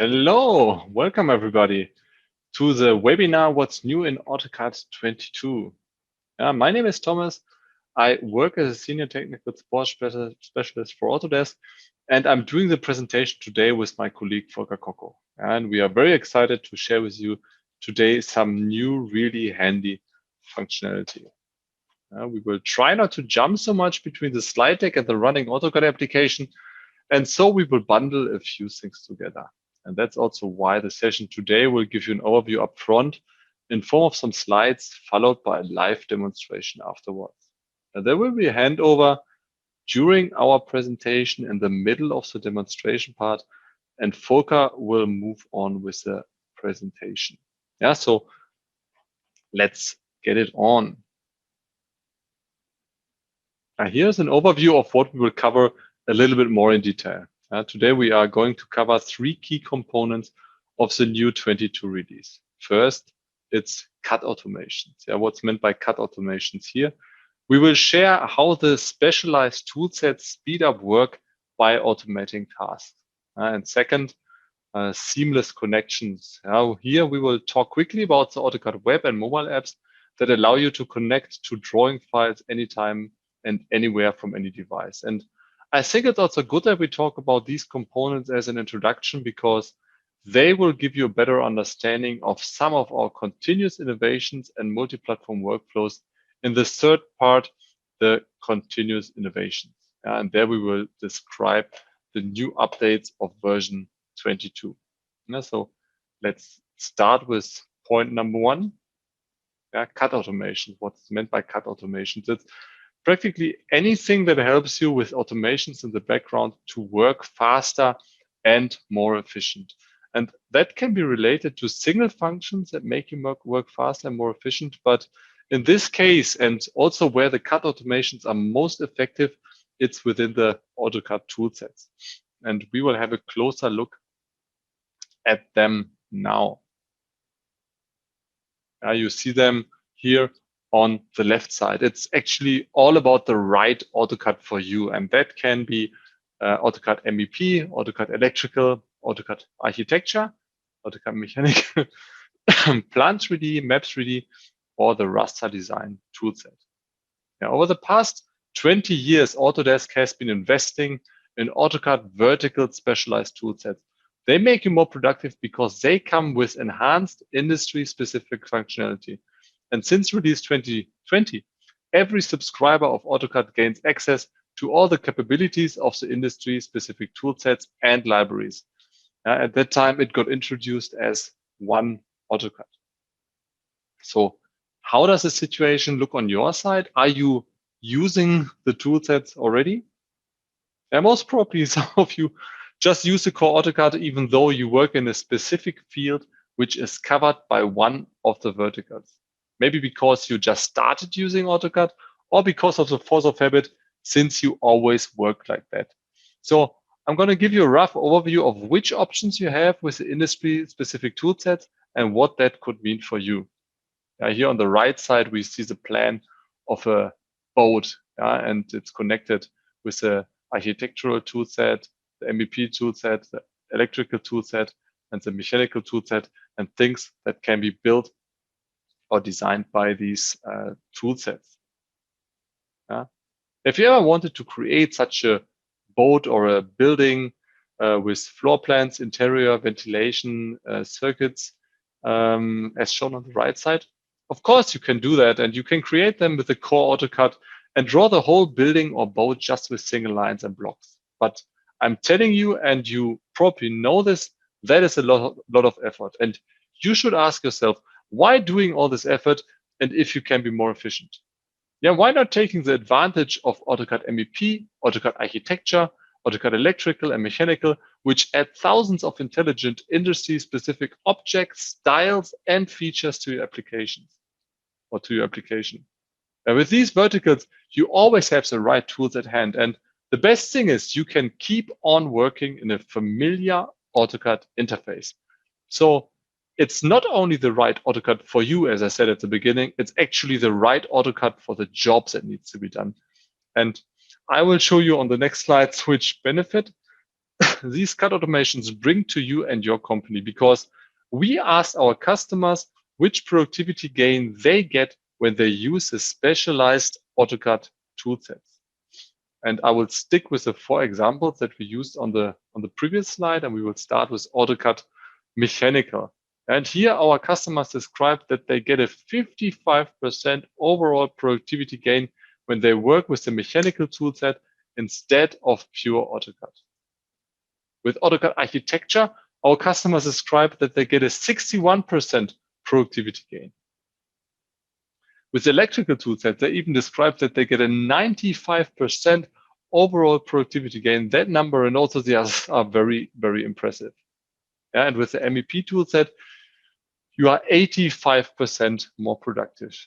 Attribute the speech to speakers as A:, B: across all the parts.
A: Hello, welcome everybody to the webinar What's New in AutoCAD 22. My name is Thomas. I work as a senior technical support specialist for Autodesk, and I'm doing the presentation today with my colleague Volker Kocko. And we are very excited to share with you today some new, really handy functionality. We will try not to jump so much between the slide deck and the running AutoCAD application, and so we will bundle a few things together. And that's also why the session today will give you an overview up front in form of some slides, followed by a live demonstration afterwards. And there will be a handover during our presentation in the middle of the demonstration part, and Volker will move on with the presentation. Yeah, so let's get it on. Now, here's an overview of what we will cover a little bit more in detail. Today, we are going to cover three key components of the new 22 release. First, it's cut automations. What's meant by cut automations here? We will share how the specialized toolsets speed up work by automating tasks. And second, seamless connections. Here, we will talk quickly about the AutoCAD web and mobile apps that allow you to connect to drawing files anytime and anywhere from any device. And I think it's also good that we talk about these components as an introduction because they will give you a better understanding of some of our continuous innovations and multi-platform workflows in the third part, the continuous innovations. And there we will describe the new updates of version 22. So let's start with point number one, cut automation. What's meant by cut automations? It's practically anything that helps you with automations in the background to work faster and more efficient. And that can be related to single functions that make you work faster and more efficient. But in this case, and also where the cut automations are most effective, it's within the AutoCAD toolsets. And we will have a closer look at them now. You see them here on the left side. It's actually all about the right AutoCAD for you. And that can be AutoCAD MEP, AutoCAD Electrical, AutoCAD Architecture, AutoCAD Mechanical, Plant 3D, Map 3D, or the raster design toolset. Over the past 20 years, Autodesk has been investing in AutoCAD vertical specialized toolsets. They make you more productive because they come with enhanced industry-specific functionality. And since release 2020, every subscriber of AutoCAD gains access to all the capabilities of the industry-specific toolsets and libraries. At that time, it got introduced as one AutoCAD. So how does the situation look on your side? Are you using the toolsets already? Most probably some of you just use the core AutoCAD even though you work in a specific field which is covered by one of the verticals. Maybe because you just started using AutoCAD or because of the force of habit since you always work like that. So I'm going to give you a rough overview of which options you have with the industry-specific toolsets and what that could mean for you. Here on the right side, we see the plan of a boat, and it's connected with the architectural toolset, the MEP toolset, the electrical toolset, and the mechanical toolset, and things that can be built or designed by these toolsets. If you ever wanted to create such a boat or a building with floor plans, interior, ventilation, circuits, as shown on the right side, of course you can do that, and you can create them with the core AutoCAD and draw the whole building or boat just with single lines and blocks. But I'm telling you, and you probably know this, that is a lot of effort. And you should ask yourself, why doing all this effort? And if you can be more efficient? Why not taking the advantage of AutoCAD MEP, AutoCAD Architecture, AutoCAD Electrical and Mechanical, which add thousands of intelligent industry-specific objects, styles, and features to your applications or to your application. With these verticals, you always have the right tools at hand. And the best thing is you can keep on working in a familiar AutoCAD interface. So it's not only the right AutoCAD for you, as I said at the beginning, it's actually the right AutoCAD for the jobs that needs to be done. And I will show you on the next slides which benefit these cut automations bring to you and your company, because we asked our customers which productivity gain they get when they use a specialized AutoCAD toolsets. And I will stick with the 4 examples that we used on the previous slide, and we will start with AutoCAD Mechanical. And here our customers describe that they get a 55% overall productivity gain when they work with the mechanical toolset instead of pure AutoCAD. With AutoCAD Architecture, our customers describe that they get a 61% productivity gain. With electrical toolset, they even describe that they get a 95% overall productivity gain. That number and also the others are very, very impressive. Yeah, and with the MEP toolset, you are 85% more productive.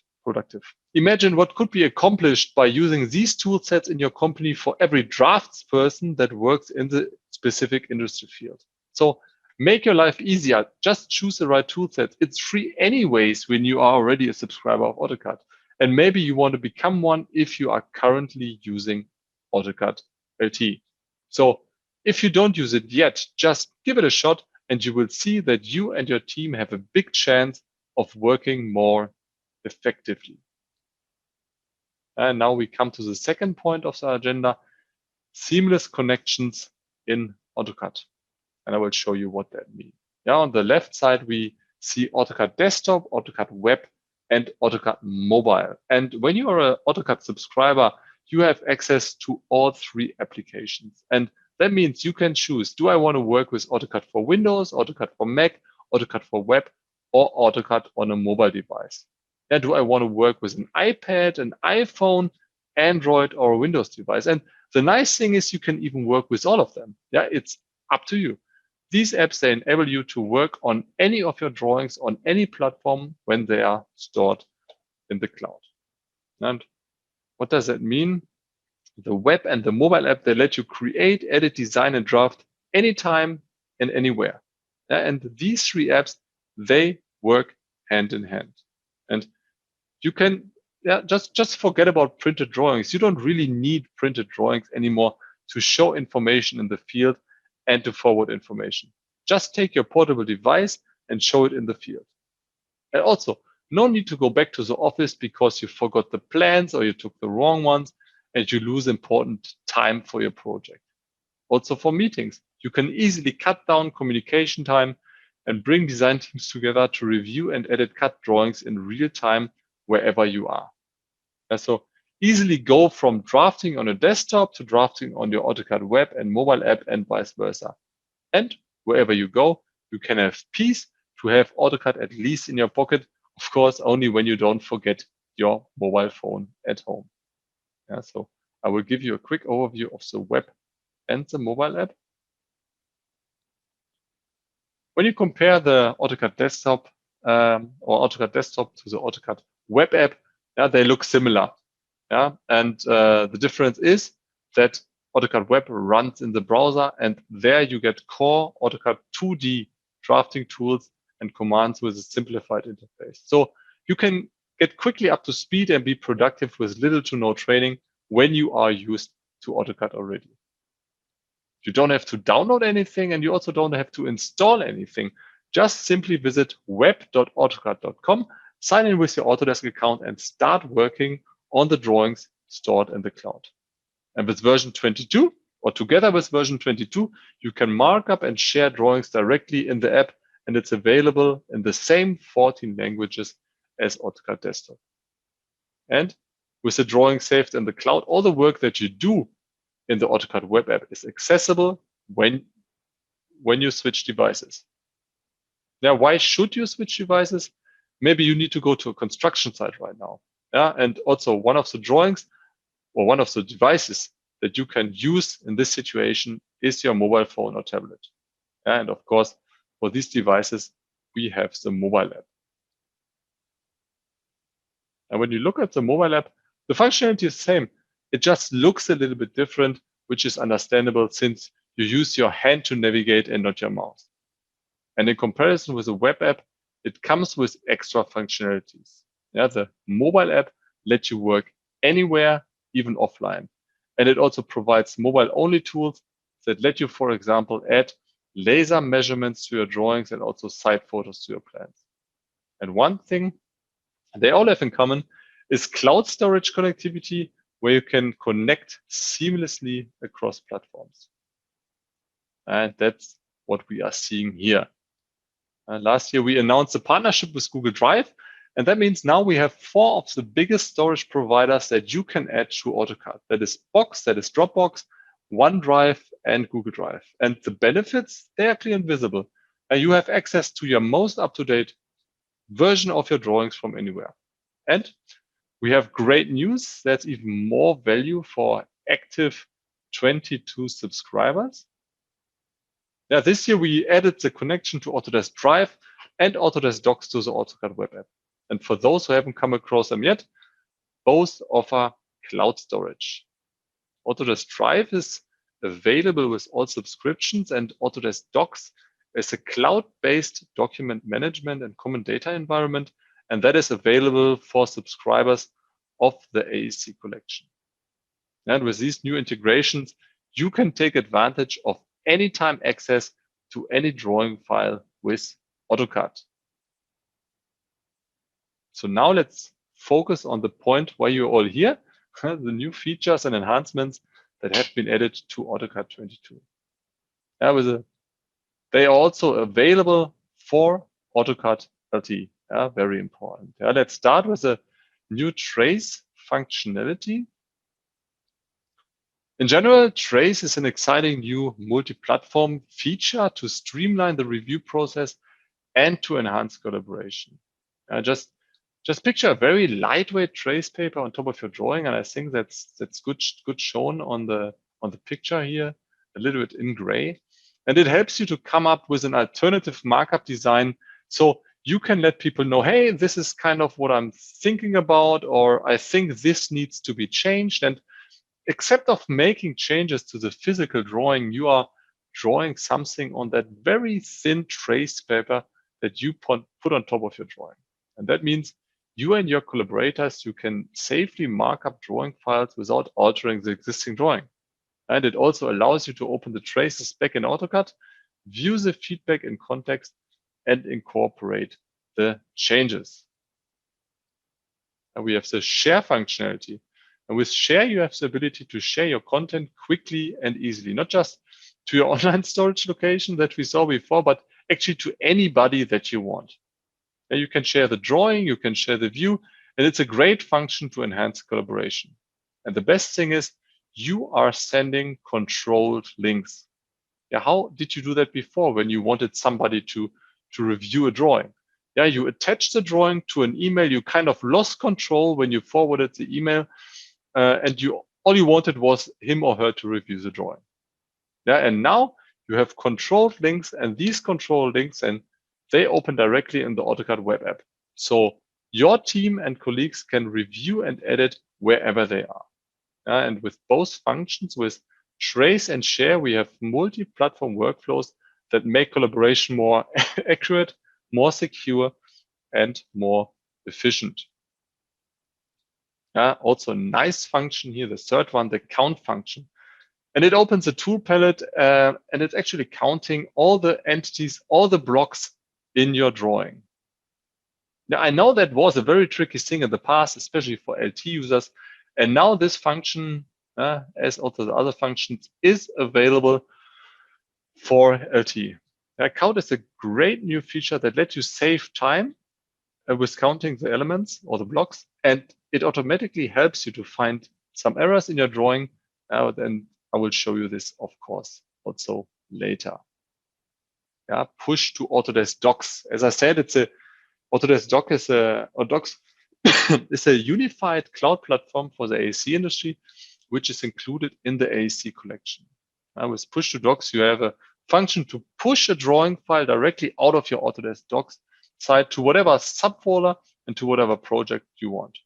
A: Imagine what could be accomplished by using these toolsets in your company for every draftsperson that works in the specific industry field. So make your life easier. Just choose the right toolset. It's free anyways when you are already a subscriber of AutoCAD. And maybe you want to become one if you are currently using AutoCAD LT. So if you don't use it yet, just give it a shot and you will see that you and your team have a big chance of working more effectively. And now we come to the second point of the agenda, seamless connections in AutoCAD. And I will show you what that means. Yeah, on the left side, we see AutoCAD Desktop, AutoCAD Web, and AutoCAD Mobile. And when you are an AutoCAD subscriber, you have access to all 3 applications. And that means you can choose, do I want to work with AutoCAD for Windows, AutoCAD for Mac, AutoCAD for Web, or AutoCAD on a mobile device? And do I want to work with an iPad, an iPhone, Android, or a Windows device? And the nice thing is you can even work with all of them. Yeah, it's up to you. These apps, they enable you to work on any of your drawings on any platform when they are stored in the cloud. And what does that mean? The web and the mobile app, they let you create, edit, design, and draft anytime and anywhere. And these 3 apps, they work hand in hand. And you can just forget about printed drawings. You don't really need printed drawings anymore to show information in the field and to forward information. Just take your portable device and show it in the field. And also, no need to go back to the office because you forgot the plans or you took the wrong ones and you lose important time for your project. Also for meetings, you can easily cut down communication time and bring design teams together to review and edit CAD drawings in real time wherever you are. And so easily go from drafting on a desktop to drafting on your AutoCAD web and mobile app and vice versa. And wherever you go, you can have peace to have AutoCAD at least in your pocket. Of course, only when you don't forget your mobile phone at home. Yeah, so I will give you a quick overview of the web and the mobile app. When you compare the AutoCAD desktop or AutoCAD desktop to the AutoCAD web app, yeah, they look similar. Yeah, and the difference is that AutoCAD web runs in the browser, and there you get core AutoCAD 2D drafting tools and commands with a simplified interface. So you can get quickly up to speed and be productive with little to no training when you are used to AutoCAD already. You don't have to download anything, and you also don't have to install anything. Just simply visit web.autocad.com, sign in with your Autodesk account, and start working on the drawings stored in the cloud. And with version 22, or together with version 22, you can mark up and share drawings directly in the app, and it's available in the same 14 languages as AutoCAD Desktop. And with the drawing saved in the cloud, all the work that you do in the AutoCAD web app is accessible when you switch devices. Now, why should you switch devices? Maybe you need to go to a construction site right now. Yeah, and also one of the drawings or one of the devices that you can use in this situation is your mobile phone or tablet. Yeah, and of course, for these devices, we have the mobile app. And when you look at the mobile app, the functionality is the same. It just looks a little bit different, which is understandable since you use your hand to navigate and not your mouse. And in comparison with the web app, it comes with extra functionalities. Yeah, the mobile app lets you work anywhere, even offline. And it also provides mobile-only tools that let you, for example, add laser measurements to your drawings and also site photos to your plans. And one thing they all have in common is cloud storage connectivity, where you can connect seamlessly across platforms. And that's what we are seeing here. Last year, we announced a partnership with Google Drive. And that means now we have 4 of the biggest storage providers that you can add to AutoCAD. That is Box, that is Dropbox, OneDrive, and Google Drive. And the benefits, they are clear and visible. You have access to your most up-to-date version of your drawings from anywhere. And we have great news. That's even more value for active 22 subscribers. Yeah, this year we added the connection to Autodesk Drive and Autodesk Docs to the AutoCAD web app. And for those who haven't come across them yet, both offer cloud storage. Autodesk Drive is available with all subscriptions, and Autodesk Docs is a cloud-based document management and common data environment, and that is available for subscribers of the AEC collection. And with these new integrations, you can take advantage of anytime access to any drawing file with AutoCAD. So now let's focus on the point why you're all here, the new features and enhancements that have been added to AutoCAD 22. They are also available for AutoCAD LT. Very important. Let's start with a new trace functionality. In general, trace is an exciting new multi-platform feature to streamline the review process and to enhance collaboration. Just picture a very lightweight trace paper on top of your drawing, and I think that's good shown on the picture here, a little bit in gray. And it helps you to come up with an alternative markup design, so you can let people know, hey, this is kind of what I'm thinking about, or I think this needs to be changed. And except of making changes to the physical drawing, you are drawing something on that very thin trace paper that you put on top of your drawing. And that means you and your collaborators, you can safely mark up drawing files without altering the existing drawing. And it also allows you to open the traces back in AutoCAD, view the feedback in context, and incorporate the changes. And we have the share functionality. And with share, you have the ability to share your content quickly and easily, not just to your online storage location that we saw before, but actually to anybody that you want. And you can share the drawing, you can share the view, and it's a great function to enhance collaboration. And the best thing is you are sending controlled links. How did you do that before when you wanted somebody to review a drawing? You attached the drawing to an email, you kind of lost control when you forwarded the email, and all you wanted was him or her to review the drawing. And now you have controlled links, and these controlled links, and they open directly in the AutoCAD web app. So your team and colleagues can review and edit wherever they are. And with both functions, with trace and share, we have multi-platform workflows that make collaboration more accurate, more secure, and more efficient. Also a nice function here, the third one, the count function. And it opens a tool palette, and it's actually counting all the entities, all the blocks in your drawing. Now, I know that was a very tricky thing in the past, especially for LT users. And now this function, as also the other functions, is available for LT. Count is a great new feature that lets you save time with counting the elements or the blocks, and it automatically helps you to find some errors in your drawing. Then I will show you this, of course, also later. Push to Autodesk Docs. As I said, Autodesk Docs is a unified cloud platform for the AEC industry, which is included in the AEC collection. With Push to Docs, you have a function to push a drawing file directly out of your Autodesk Docs site to whatever subfolder and to whatever project you want.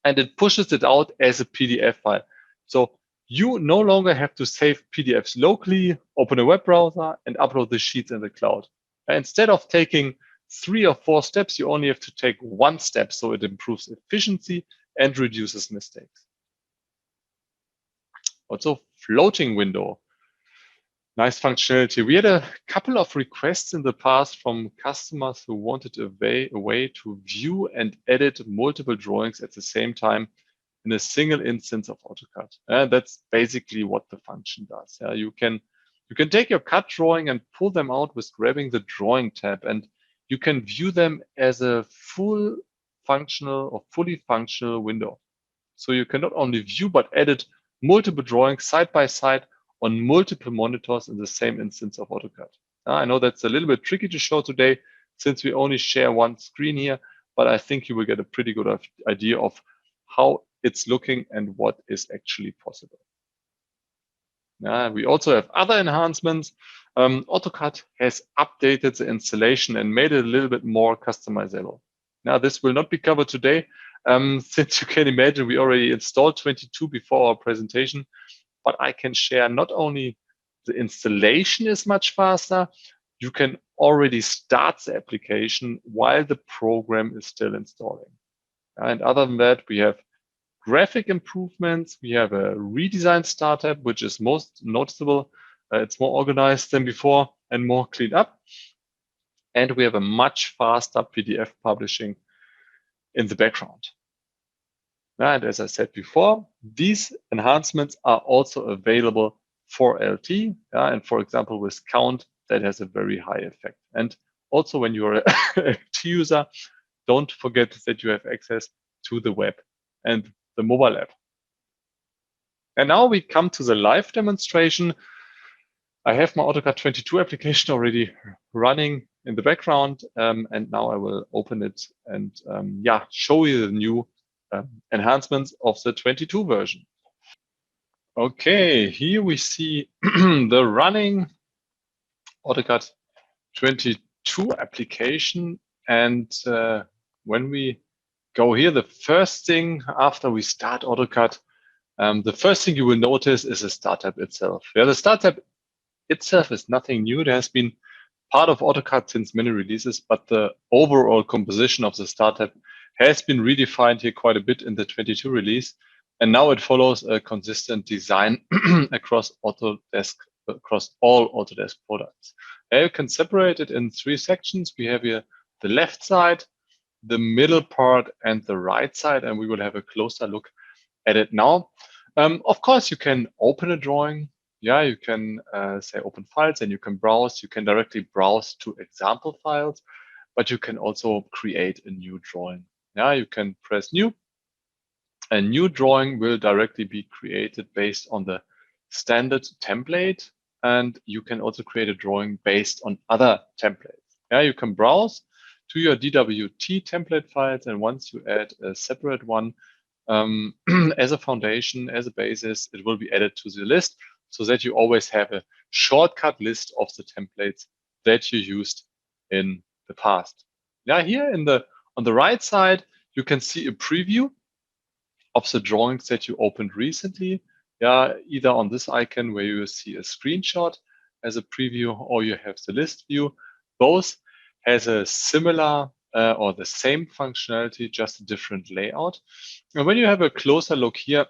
A: And it pushes it out as a PDF file. So you no longer have to save PDFs locally, open a web browser, and upload the sheets in the cloud. Instead of taking 3 or 4 steps, you only have to take 1 step, so it improves efficiency and reduces mistakes. Also, floating window. Nice functionality. We had a couple of requests in the past from customers who wanted a way to view and edit multiple drawings at the same time in a single instance of AutoCAD. That's basically what the function does. You can take your CAD drawing and pull them out with grabbing the drawing tab, and you can view them as a fully functional window. So you can not only view but edit multiple drawings side by side on multiple monitors in the same instance of AutoCAD. I know that's a little bit tricky to show today since we only share one screen here, but I think you will get a pretty good idea of how it's looking and what is actually possible. We also have other enhancements. AutoCAD has updated the installation and made it a little bit more customizable. Now, this will not be covered today, since you can imagine we already installed 22 before our presentation, but I can share not only the installation is much faster, you can already start the application while the program is still installing. And other than that, we have graphic improvements. We have a redesigned start tab, which is most noticeable. It's more organized than before and more cleaned up. And we have a much faster PDF publishing in the background. And as I said before, these enhancements are also available for LT. And for example, with Count, that has a very high effect. And also when you're a LT user, don't forget that you have access to the web and the mobile app. And now we come to the live demonstration. I have my AutoCAD 22 application already running in the background, and now I will open it and show you the new enhancements of the 22 version. Okay, here we see the running AutoCAD 22 application. And when we go here, the first thing after we start AutoCAD, the first thing you will notice is the Start tab itself. The Start tab itself is nothing new. It has been part of AutoCAD since many releases, but the overall composition of the Start tab has been redefined here quite a bit in the 22 release. And now it follows a consistent design across all Autodesk products. You can separate it in 3 sections. We have here the left side, the middle part, and the right side, and we will have a closer look at it now. Of course, you can open a drawing. You can say open files, and you can browse. You can directly browse to example files, but you can also create a new drawing. You can press new. A new drawing will directly be created based on the standard template, and you can also create a drawing based on other templates. You can browse to your DWT template files, and once you add a separate one as a foundation, as a basis, it will be added to the list so that you always have a shortcut list of the templates that you used in the past. Here on the right side, you can see a preview of the drawings that you opened recently. Either on this icon where you see a screenshot as a preview, or you have the list view. Both has a similar or the same functionality, just a different layout. And when you have a closer look here,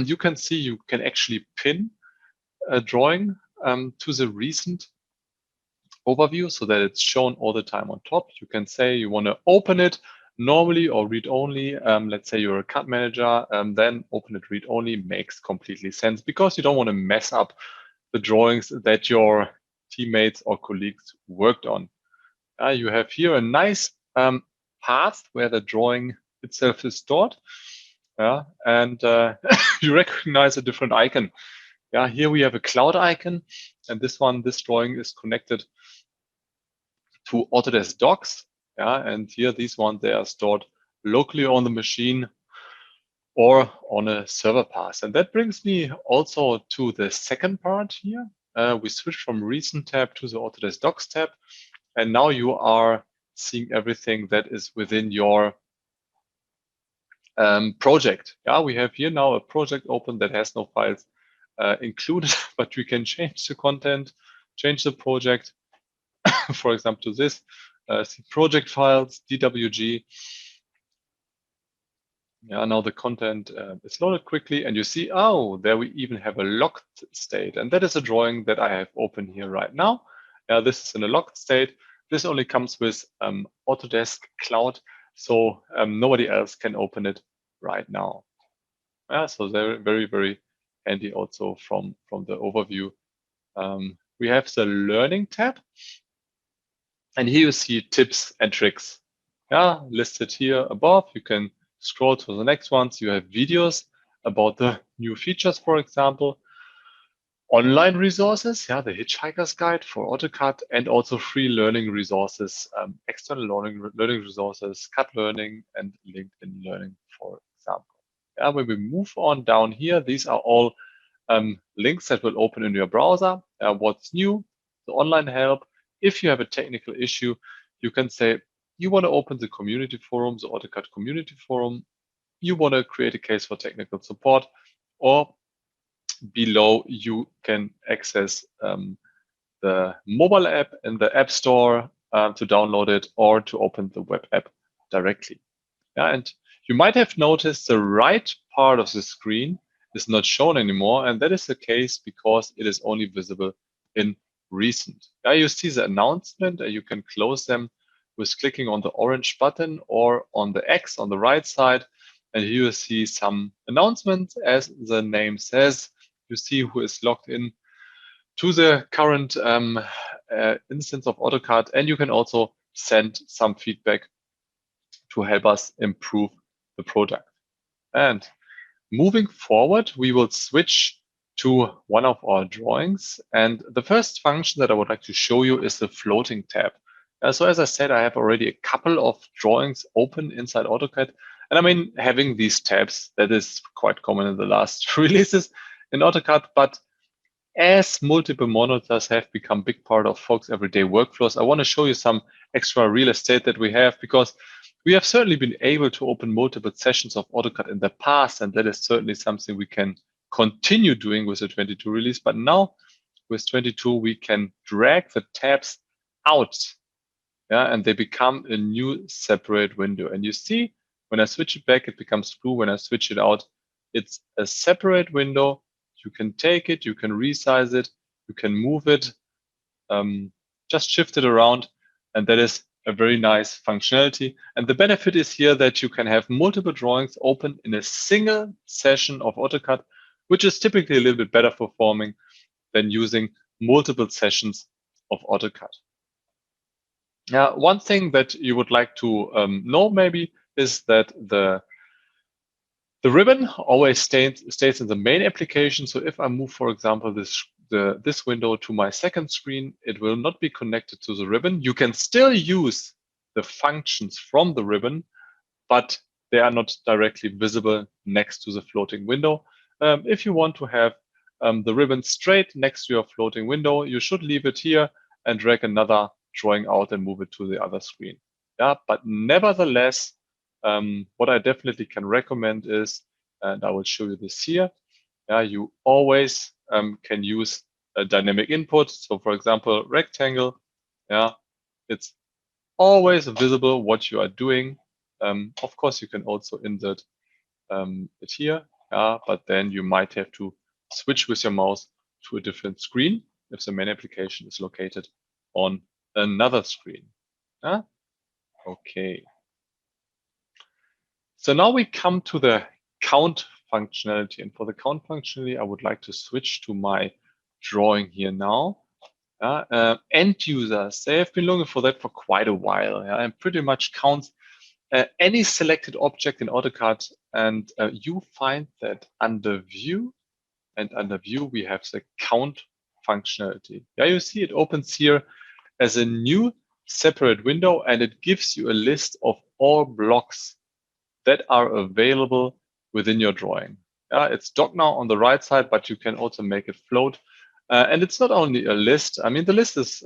A: you can see you can actually pin a drawing to the recent overview so that it's shown all the time on top. You can say you want to open it normally or read only. Let's say you're a CAD manager, then open it read only makes completely sense because you don't want to mess up the drawings that your teammates or colleagues worked on. You have here a nice path where the drawing itself is stored. And you recognize a different icon. Here we have a cloud icon, and this drawing is connected to Autodesk Docs. And here these ones, they are stored locally on the machine or on a server path. And that brings me also to the second part here. We switch from recent tab to the Autodesk Docs tab. And now you are seeing everything that is within your project. We have here now a project open that has no files included, but we can change the content, change the project, for example, to this, see project files, DWG. Yeah, now the content is loaded quickly, and you see, oh, there we even have a locked state. And that is a drawing that I have open here right now. This is in a locked state. This only comes with Autodesk Cloud, so nobody else can open it right now. So they're very, very handy also from the overview. We have the Learning tab, and here you see tips and tricks. Listed here above. You can scroll to the next ones. You have videos about the new features, for example, online resources, the Hitchhiker's Guide for AutoCAD, and also free learning resources, external learning resources, CAD Learning and LinkedIn Learning, for example. When we move on down here, these are all links that will open in your browser. What's new? The online help. If you have a technical issue, you can say you want to open the community forum, the AutoCAD community forum. You want to create a case for technical support, or below you can access the mobile app in the App Store to download it or to open the web app directly. And you might have noticed the right part of the screen is not shown anymore. And that is the case because it is only visible in recent. You see the announcement. You can close them with clicking on the orange button or on the X on the right side. And here you see some announcements. As the name says, you see who is logged in to the current instance of AutoCAD. And you can also send some feedback to help us improve the product. And moving forward, we will switch to one of our drawings. And the first function that I would like to show you is the floating tab. So as I said, I have already a couple of drawings open inside AutoCAD. And I mean, having these tabs, that is quite common in the last releases in AutoCAD. But as multiple monitors have become a big part of folks' everyday workflows, I want to show you some extra real estate that we have, because we have certainly been able to open multiple sessions of AutoCAD in the past, and that is certainly something we can continue doing with the 22 release. But now with 22, we can drag the tabs out, and they become a new separate window. And you see, when I switch it back, it becomes blue. When I switch it out, it's a separate window. You can take it, you can resize it, you can move it, just shift it around, and that is a very nice functionality. And the benefit is here that you can have multiple drawings open in a single session of AutoCAD, which is typically a little bit better performing than using multiple sessions of AutoCAD. One thing that you would like to know maybe is that the ribbon always stays in the main application. So if I move, for example, this window to my second screen, it will not be connected to the ribbon. You can still use the functions from the ribbon, but they are not directly visible next to the floating window. If you want to have the ribbon straight next to your floating window, you should leave it here and drag another drawing out and move it to the other screen. But nevertheless, what I definitely can recommend is, and I will show you this here, you always can use a dynamic input. So for example, rectangle, it's always visible what you are doing. Of course, you can also insert it here, but then you might have to switch with your mouse to a different screen if the main application is located on another screen. Okay. So now we come to the count functionality. And for the count functionality, I would like to switch to my drawing here now. End users, they have been looking for that for quite a while, and pretty much counts any selected object in AutoCAD. And you find that under View, and under View, we have the count functionality. You see it opens here as a new separate window, and it gives you a list of all blocks that are available within your drawing. It's docked now on the right side, but you can also make it float. And it's not only a list. I mean, the list is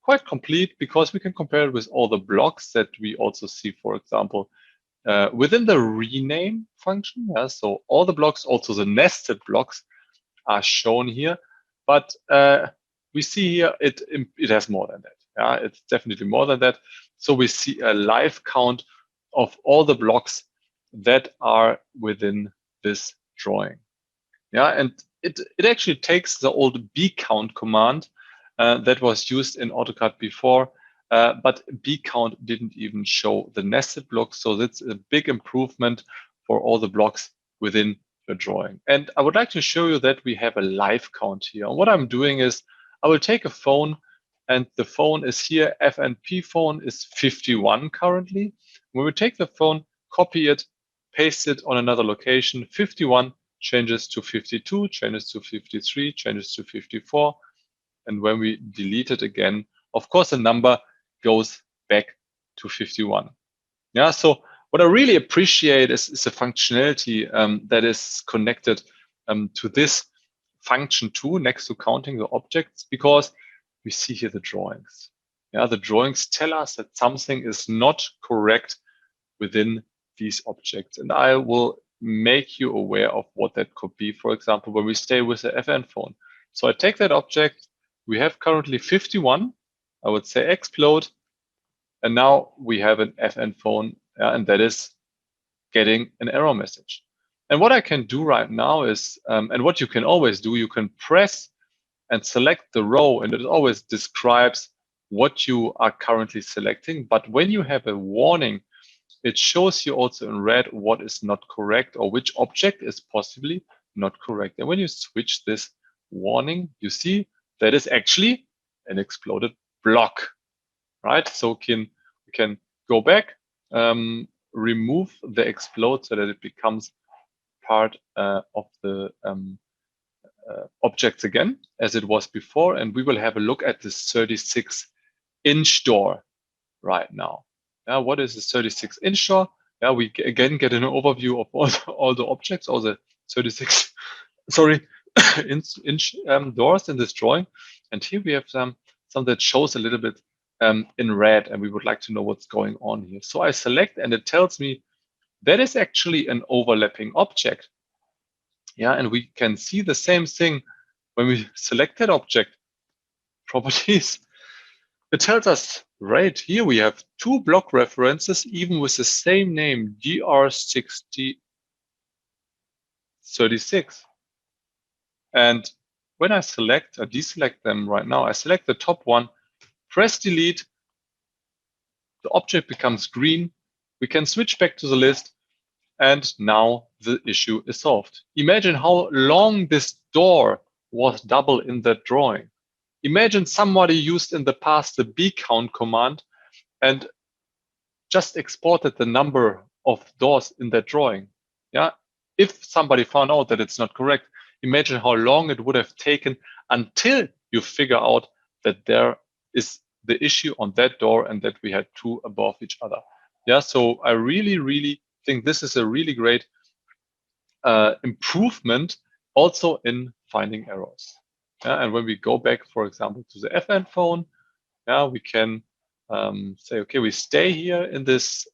A: quite complete because we can compare it with all the blocks that we also see, for example, within the rename function. So all the blocks, also the nested blocks, are shown here. But we see here it has more than that. It's definitely more than that. So we see a live count of all the blocks that are within this drawing. Yeah, and it actually takes the old bcount command that was used in AutoCAD before, but bcount didn't even show the nested blocks. So that's a big improvement for all the blocks within your drawing. And I would like to show you that we have a live count here. And what I'm doing is I will take a phone, and the phone is here. FNP phone is 51 currently. When we take the phone, copy it, paste it on another location, 51 changes to 52, changes to 53, changes to 54. And when we delete it again, of course, the number goes back to 51. Yeah, so what I really appreciate is the functionality that is connected to this function too, next to counting the objects, because we see here the drawings. Yeah, the drawings tell us that something is not correct within these objects. And I will make you aware of what that could be. For example, when we stay with the FN phone. So I take that object. We have currently 51. I would say explode. And now we have an FN phone, and that is getting an error message. And what I can do right now is, and what you can always do, you can press and select the row, and it always describes what you are currently selecting. But when you have a warning, it shows you also in red what is not correct or which object is possibly not correct. And when you switch this warning, you see that is actually an exploded block, right? So we can go back, remove the explode so that it becomes part of the objects again, as it was before. And we will have a look at this 36-inch door right now. What is a 36-inch door? We again get an overview of all the objects, all the 36, sorry, inch doors in this drawing. And here we have some that shows a little bit in red, and we would like to know what's going on here. So I select, and it tells me that is actually an overlapping object. Yeah, and we can see the same thing when we select that object, properties. It tells us right here we have two block references, even with the same name, DR6036. And when I select or deselect them right now, I select the top one, press delete, the object becomes green. We can switch back to the list, and now the issue is solved. Imagine how long this door was double in that drawing. Imagine somebody used in the past the bcount command and just exported the number of doors in that drawing. Yeah. If somebody found out that it's not correct, imagine how long it would have taken until you figure out that there is the issue on that door and that we had two above each other. Yeah. So I really, really think this is a really great improvement also in finding errors. Yeah. And when we go back, for example, to the FN phone, we can say, okay, we stay here in this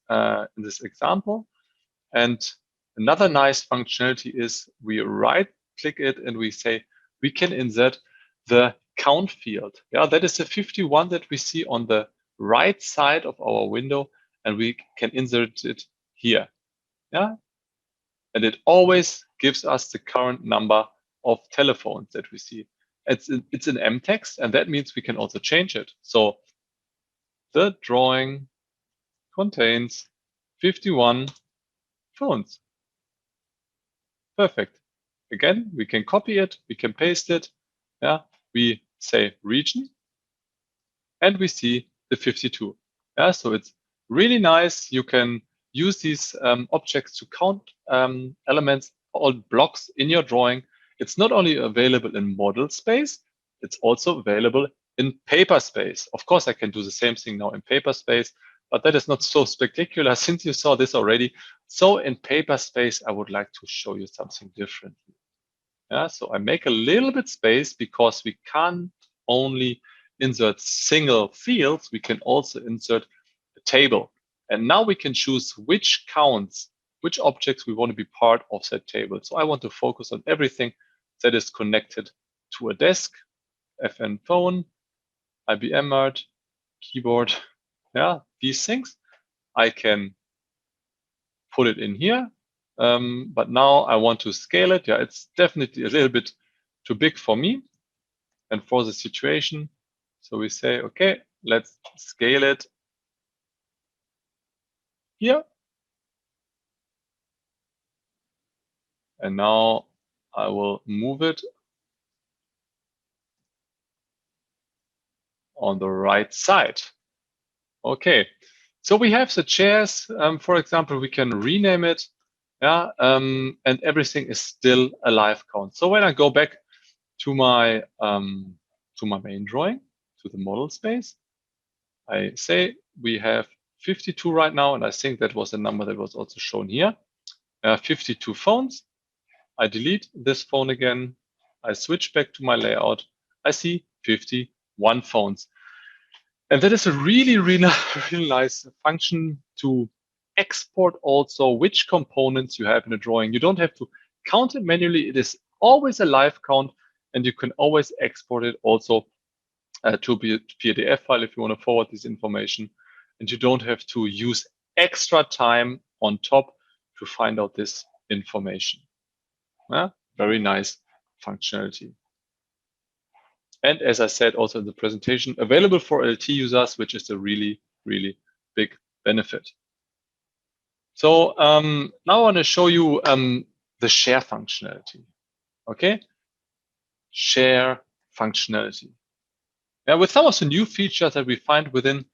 A: example. And another nice functionality is we right click it and we say we can insert the count field. Yeah, that is the 51 that we see on the right side of our window, and we can insert it here. Yeah, and it always gives us the current number of telephones that we see. It's an M text, and that means we can also change it. So the drawing contains 51 phones. Perfect. Again, we can copy it, we can paste it. Yeah, we say region, and we see the 52. Yeah, so it's really nice. You can use these objects to count elements or blocks in your drawing. It's not only available in model space, it's also available in paper space. Of course, I can do the same thing now in paper space, but that is not so spectacular since you saw this already. So in paper space, I would like to show you something different. Yeah, so I make a little bit space because we can't only insert single fields, we can also insert a table. And now we can choose which counts, which objects we want to be part of that table. So I want to focus on everything that is connected to a desk, FN phone, IBM art, keyboard, yeah, these things. I can put it in here. But now I want to scale it. Yeah, it's definitely a little bit too big for me and for the situation. So we say, okay, let's scale it here. And now I will move it on the right side. Okay, so we have the chairs. For example, we can rename it. Yeah, and everything is still a live count. So when I go back to my main drawing, to the model space, I say we have 52 right now, and I think that was a number that was also shown here. 52 phones. I delete this phone again. I switch back to my layout. I see 51 phones. And that is a really, really, really nice function to export also which components you have in a drawing. You don't have to count it manually. It is always a live count, and you can always export it also to be a PDF file if you want to forward this information. And you don't have to use extra time on top to find out this information. Yeah, very nice functionality. And as I said also in the presentation, available for LT users, which is a really, really big benefit. So now I want to show you the share functionality. Okay, share functionality. Yeah, with some of the new features that we find within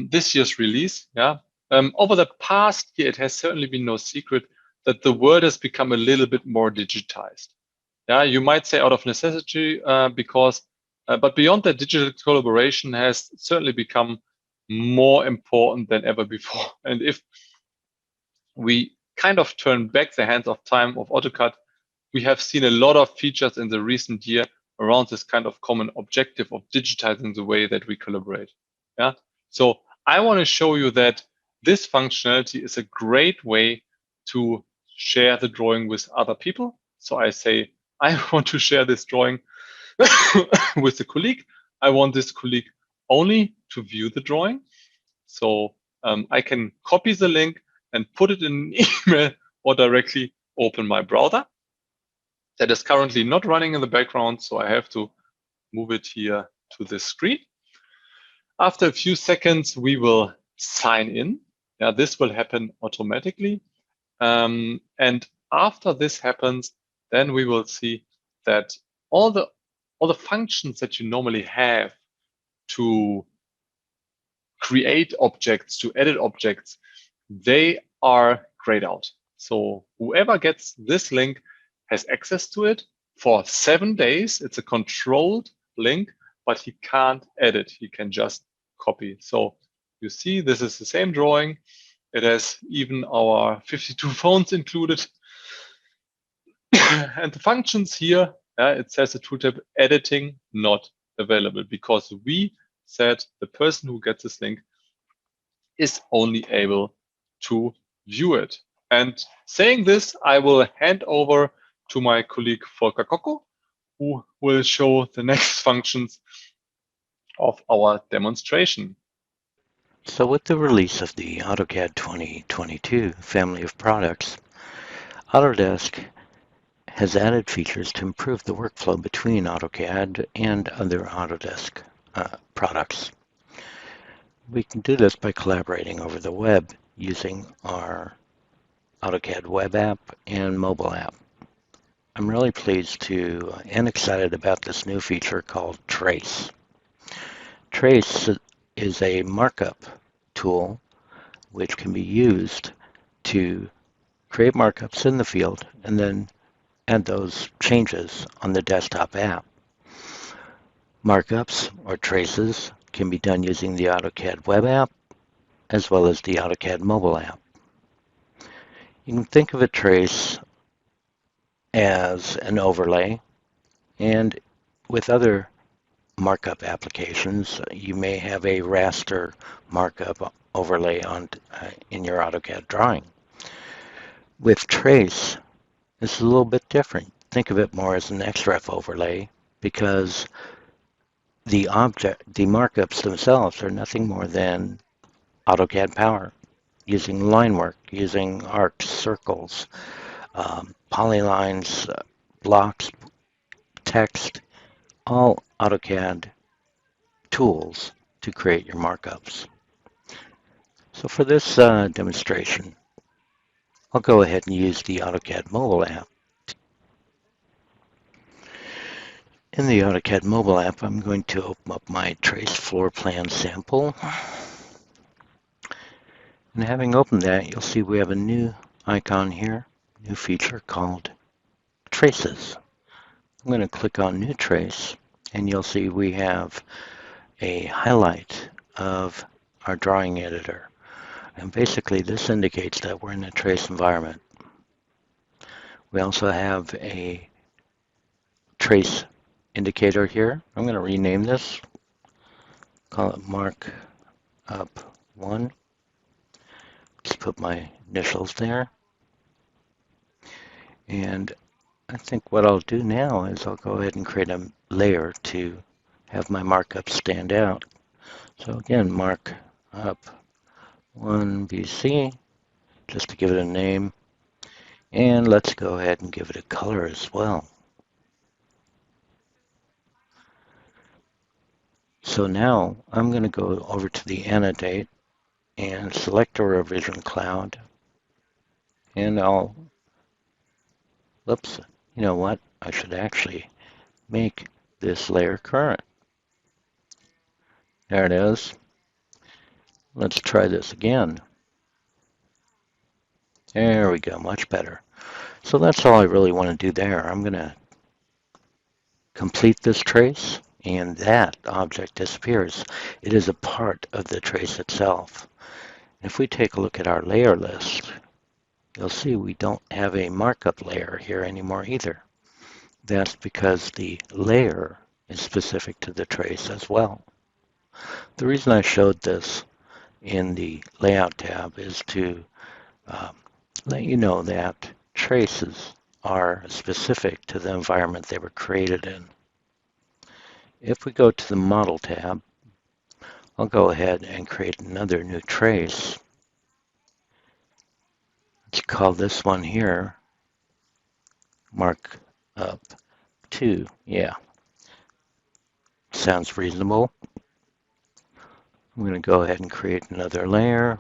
A: this year's release, yeah, over the past year, it has certainly been no secret that the world has become a little bit more digitized. Yeah, you might say out of necessity but beyond that, digital collaboration has certainly become more important than ever before. And if we kind of turn back the hands of time of AutoCAD, we have seen a lot of features in the recent year around this kind of common objective of digitizing the way that we collaborate. Yeah. So I want to show you that this functionality is a great way to share the drawing with other people. So I say, I want to share this drawing with a colleague. I want this colleague only to view the drawing. So I can copy the link and put it in an email or directly open my browser. That is currently not running in the background, so I have to move it here to this screen. After a few seconds, we will sign in. Yeah, this will happen automatically. And after this happens, then we will see that all the functions that you normally have to create objects, to edit objects, they are grayed out. So whoever gets this link has access to it for 7 days. It's a controlled link, but he can't edit. He can just copy. So you see, this is the same drawing. It has even our 52 phones included. And the functions here, it says the tooltip editing not available because we said the person who gets this link is only able to view it. And saying this, I will hand over to my colleague Volker Kocko, who will show the next functions of our demonstration.
B: So with the release of the AutoCAD 2022 family of products, Autodesk has added features to improve the workflow between AutoCAD and other Autodesk products. We can do this by collaborating over the web using our AutoCAD web app and mobile app. I'm really pleased to and excited about this new feature called Trace. Trace is a markup tool which can be used to create markups in the field and then add those changes on the desktop app. Markups or traces can be done using the AutoCAD web app as well as the AutoCAD mobile app. You can think of a trace as an overlay, and with other markup applications, you may have a raster markup overlay on in your AutoCAD drawing. With trace, it's a little bit different. Think of it more as an XREF overlay because the markups themselves are nothing more than AutoCAD power. using line work, using arcs, circles, polylines, blocks, text, all AutoCAD tools to create your markups. So for this demonstration, I'll go ahead and use the AutoCAD mobile app. In the AutoCAD mobile app, I'm going to open up my trace floor plan sample. And having opened that, you'll see we have a new icon here, new feature called Traces. I'm going to click on New Trace, and you'll see we have a highlight of our drawing editor. And basically, this indicates that we're in a trace environment. We also have a trace indicator here. I'm going to rename this, call it Markup 1. Just put my initials there. And I think what I'll do now is I'll go ahead and create a layer to have my markup stand out. So again, Markup 1 BC, just to give it a name. And let's go ahead and give it a color as well. So now I'm going to go over to the annotate and select a revision cloud. And oops, you know what? I should actually make this layer current. There it is. Let's try this again. There we go, much better. So that's all I really want to do there. I'm going to complete this trace, and that object disappears. It is a part of the trace itself. If we take a look at our layer list, you'll see we don't have a markup layer here anymore either. That's because the layer is specific to the trace as well. The reason I showed this in the Layout tab is to let you know that traces are specific to the environment they were created in. If we go to the Model tab, I'll go ahead and create another new trace. Let's call this one here Markup 2. Yeah, sounds reasonable. I'm going to go ahead and create another layer.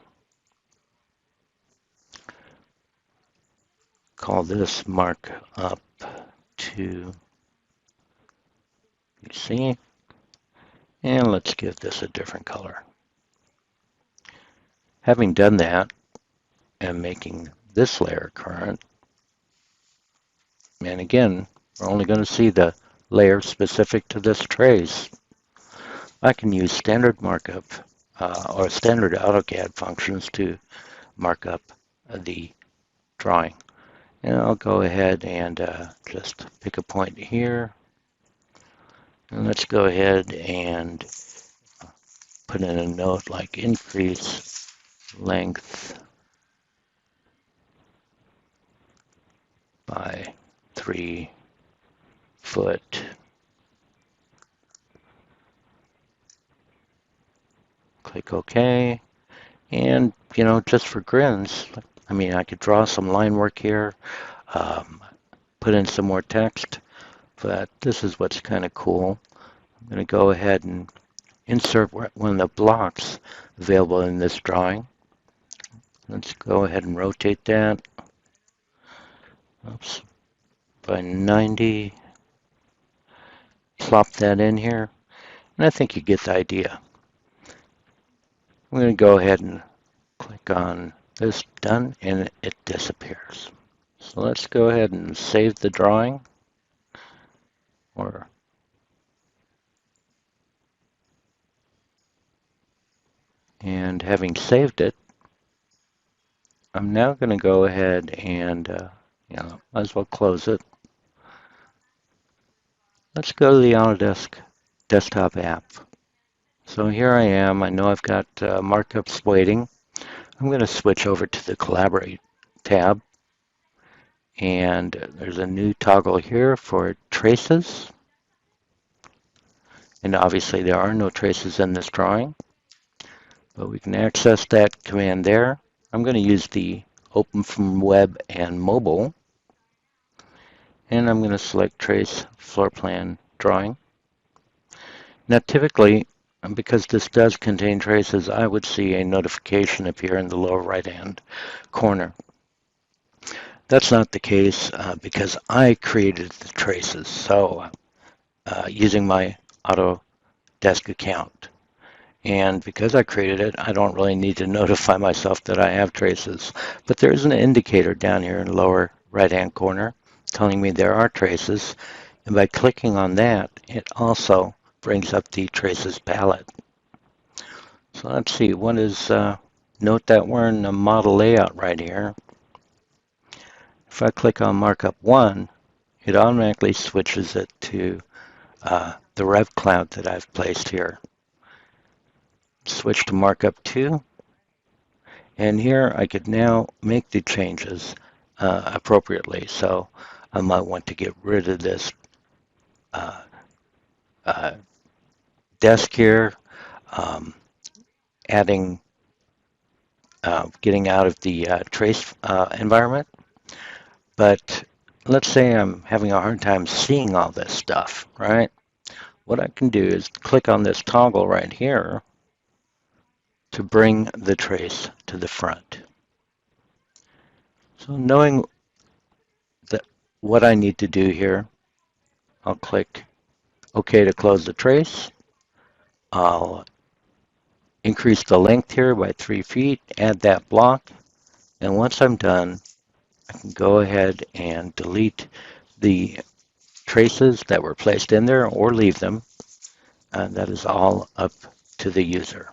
B: Call this Markup 2 BC. And let's give this a different color. Having done that and making this layer current, and again, we're only going to see the layer specific to this trace, I can use standard markup or standard AutoCAD functions to mark up the drawing. And I'll go ahead and just pick a point here. And let's go ahead and put in a note like increase length by 3 foot. Click OK. And, you know, just for grins, I mean, I could draw some line work here, put in some more text, but this is what's kind of cool. I'm going to go ahead and insert one of the blocks available in this drawing. Let's go ahead and rotate that. Oops. By 90. Plop that in here. And I think you get the idea. I'm going to go ahead and click on this, done, and it disappears. So let's go ahead and save the drawing. And having saved it, I'm now going to go ahead and, might as well close it. Let's go to the Autodesk desktop app. So here I am. I know I've got markups waiting. I'm going to switch over to the Collaborate tab. And there's a new toggle here for traces. And obviously there are no traces in this drawing. But we can access that command there. I'm going to use the Open from Web and Mobile, and I'm going to select Trace Floor Plan Drawing. Now typically, because this does contain traces, I would see a notification appear in the lower right-hand corner. That's not the case because I created the traces, so using my Autodesk account. And because I created it, I don't really need to notify myself that I have traces. But there is an indicator down here in the lower right-hand corner telling me there are traces. And by clicking on that, it also brings up the traces palette. So let's see, what is, note that we're in the model layout right here. If I click on Markup 1, it automatically switches it to the Rev Cloud that I've placed here. Switch to Markup 2, and here I could now make the changes appropriately. So I might want to get rid of this desk here, adding, getting out of the trace environment. But let's say I'm having a hard time seeing all this stuff, right? What I can do is click on this toggle right here to bring the trace to the front. So knowing that what I need to do here, I'll click OK to close the trace. I'll increase the length here by 3 feet, add that block, and once I'm done, I can go ahead and delete the traces that were placed in there or leave them. That is all up to the user.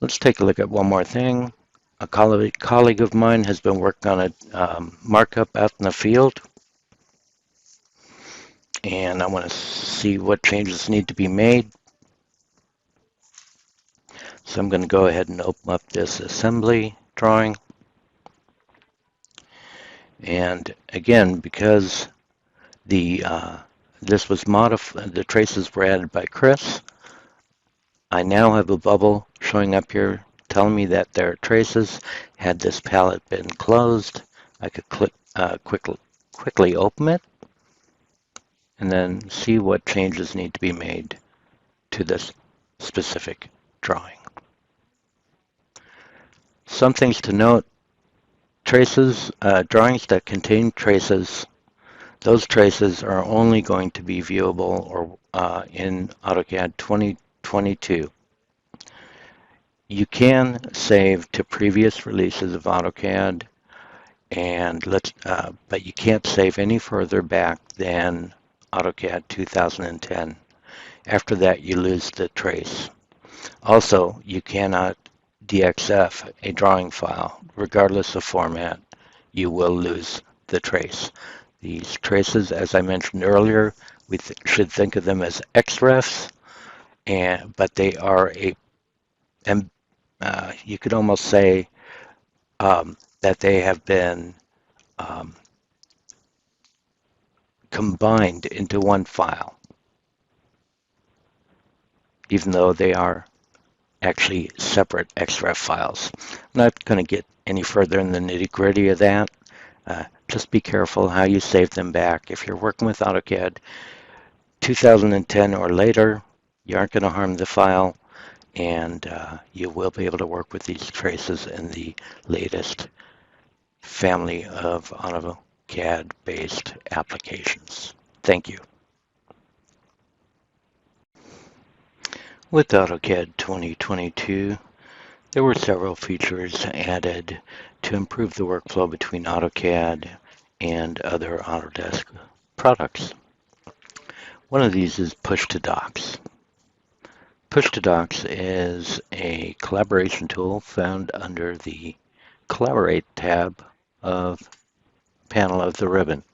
B: Let's take a look at one more thing. A colleague of mine has been working on a markup out in the field, and I want to see what changes need to be made. So I'm going to go ahead and open up this assembly drawing. And again, because this was modified, the traces were added by Chris, I now have a bubble showing up here telling me that there are traces. Had this palette been closed, I could click quickly open it and then see what changes need to be made to this specific drawing. Some things to note: traces, drawings that contain traces, those traces are only going to be viewable or in AutoCAD 2022. You can save to previous releases of AutoCAD, and but you can't save any further back than AutoCAD 2010. After that, you lose the trace. Also, you cannot DXF a drawing file, regardless of format. You will lose the trace. These traces, as I mentioned earlier, we should think of them as XREFs, but they are you could almost say that they have been combined into one file, even though they are actually separate XREF files. I'm not going to get any further in the nitty-gritty of that. Just be careful how you save them back. If you're working with AutoCAD 2010 or later, you aren't going to harm the file, and you will be able to work with these traces in the latest family of AutoCAD-based applications. Thank you. With AutoCAD 2022, there were several features added to improve the workflow between AutoCAD and other Autodesk products. One of these is Push to Docs. Push to Docs is a collaboration tool found under the Collaborate tab of panel of the ribbon.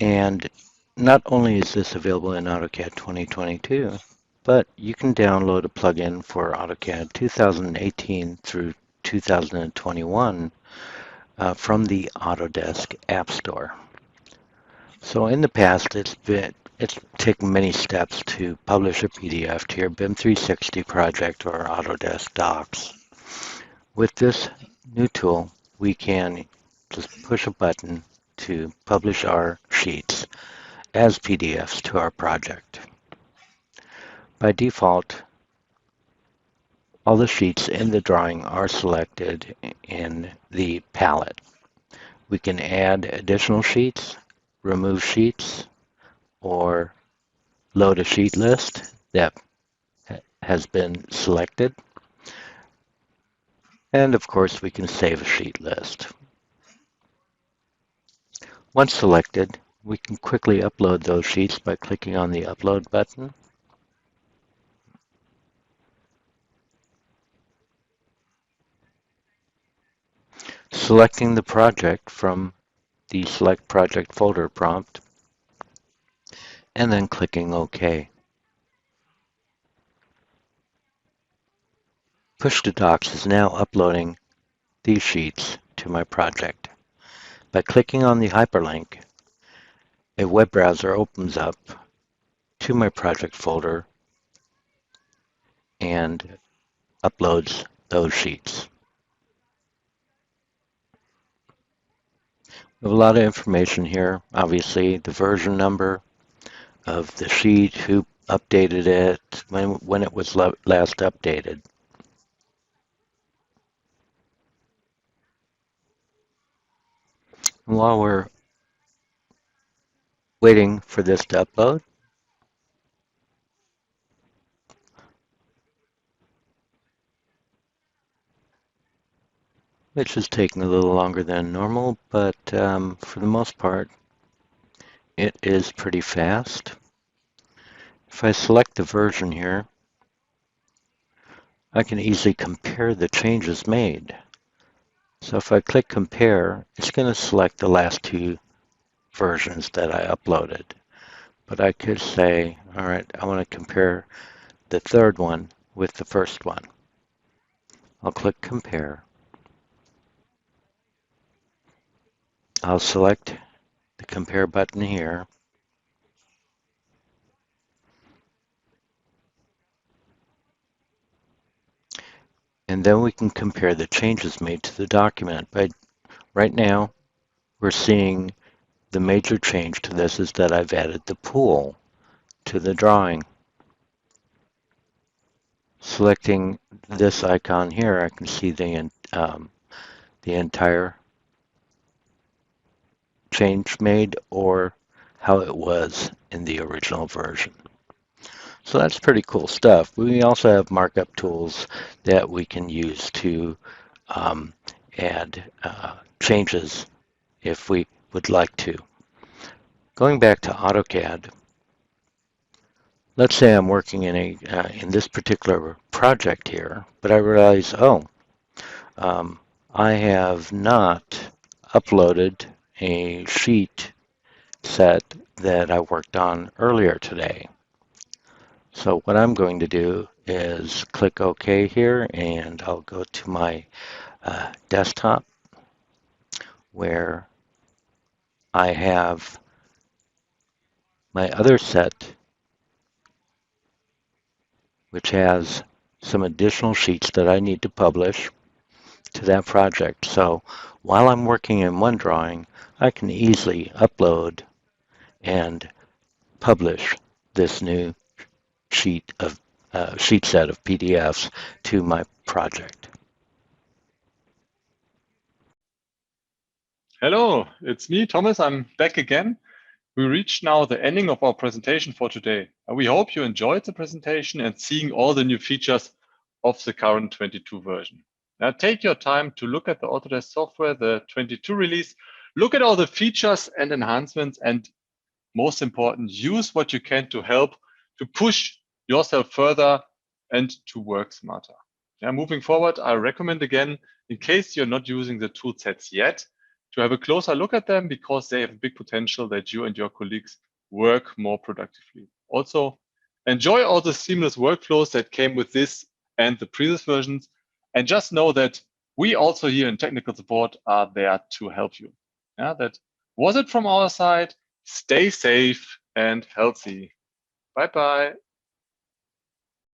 B: And not only is this available in AutoCAD 2022, but you can download a plugin for AutoCAD 2018 through 2021 from the Autodesk App Store. So in the past, It's taken many steps to publish a PDF to your BIM 360 project or Autodesk Docs. With this new tool, we can just push a button to publish our sheets as PDFs to our project. By default, all the sheets in the drawing are selected in the palette. We can add additional sheets, remove sheets, or load a sheet list that has been selected. And of course, we can save a sheet list. Once selected, we can quickly upload those sheets by clicking on the Upload button. Selecting the project from the Select Project folder prompt, and then clicking OK. Push to Docs is now uploading these sheets to my project. By clicking on the hyperlink, a web browser opens up to my project folder and uploads those sheets. We have a lot of information here. Obviously, the version number of the sheet, who updated it, when it was last updated. And while we're waiting for this to upload, which is taking a little longer than normal, but for the most part, it is pretty fast. If I select the version here, I can easily compare the changes made. So if I click compare, it's going to select the last two versions that I uploaded. But I could say, all right, I want to compare the third one with the first one. I'll click compare. I'll select the compare button here. And then we can compare the changes made to the document. But right now, we're seeing the major change to this is that I've added the pool to the drawing. Selecting this icon here, I can see the entire change made or how it was in the original version. So that's pretty cool stuff. We also have markup tools that we can use to add changes if we would like to. Going back to AutoCAD, let's say I'm working in this particular project here, but I realize, I have not uploaded a sheet set that I worked on earlier today. So what I'm going to do is click OK here, and I'll go to my desktop where I have my other set, which has some additional sheets that I need to publish to that project. So while I'm working in one drawing, I can easily upload and publish this new sheet set of PDFs to my project.
A: Hello, it's me, Thomas. I'm back again. We reached now the ending of our presentation for today. We hope you enjoyed the presentation and seeing all the new features of the current 22 version. Now take your time to look at the Autodesk software, the 22 release, look at all the features and enhancements, and most important, use what you can to help to push yourself further and to work smarter. Moving forward, I recommend again, in case you're not using the tool sets yet, to have a closer look at them because they have big potential that you and your colleagues work more productively. Also, enjoy all the seamless workflows that came with this and the previous versions. And just know that we also here in technical support are there to help you. That was it from our side. Stay safe and healthy. Bye-bye.